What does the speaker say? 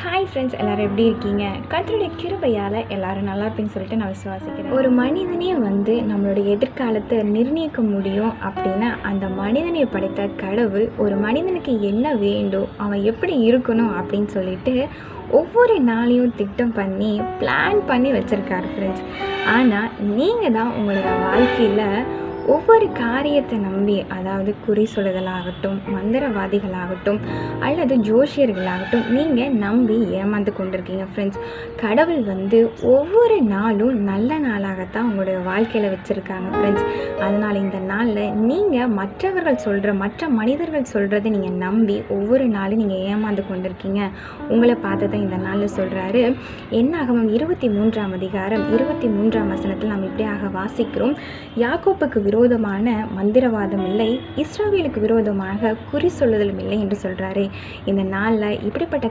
Hi friends, எல்லோரும் எப்படி இருக்கீங்க? கர்த்தருடைய கிருபையால் எல்லோரும் நல்லா இருப்பீங்கன்னு சொல்லிட்டு நான் விசுவாசிக்கிறேன். ஒரு மனிதனே நம்மளுடைய எதிர்காலத்தை நிர்ணயிக்க முடியும் அப்படின்னா அந்த மனிதனை படைத்த கடவுள் ஒரு மனிதனுக்கு என்ன வேண்டும், அவன் எப்படி இருக்கணும் அப்படின்னு சொல்லிட்டு ஒவ்வொரு நாளையும் திட்டம் பண்ணி பிளான் பண்ணி வச்சுருக்காரு ஃப்ரெண்ட்ஸ். ஆனால் நீங்கள் தான் உங்களோட வாழ்க்கையில் ஒவ்வொரு காரியத்தை நம்பி, அதாவது குறி சொல்லுதலாகட்டும், மந்திரவாதிகளாகட்டும் அல்லது ஜோஷியர்களாகட்டும், நீங்கள் நம்பி ஏமாந்து கொண்டிருக்கீங்க ஃப்ரெண்ட்ஸ். கடவுள் ஒவ்வொரு நாளும் நல்ல நாளாகத்தான் உங்களுடைய வாழ்க்கையில் வச்சுருக்காங்க ஃப்ரெண்ட்ஸ். அதனால் இந்த நாளில் நீங்கள் மற்ற மனிதர்கள் சொல்கிறத நீங்கள் நம்பி ஒவ்வொரு நாளும் நீங்கள் ஏமாந்து கொண்டிருக்கீங்க. உங்களை பார்த்து தான் இந்த நாளில் சொல்கிறாரு. என்னாகமம் 23ஆம் அதிகாரம் 23ஆம் வசனத்தில் நாம் இப்படியாக வாசிக்கிறோம். யாக்கோப்புக்கு விரோதமான மந்திரவாதம் இல்லை, இஸ்ரவேலுக்கு விரோதமாக குறி சொல்லுதலும் இல்லை என்று சொல்கிறாரு. இந்த நாளில் இப்படிப்பட்ட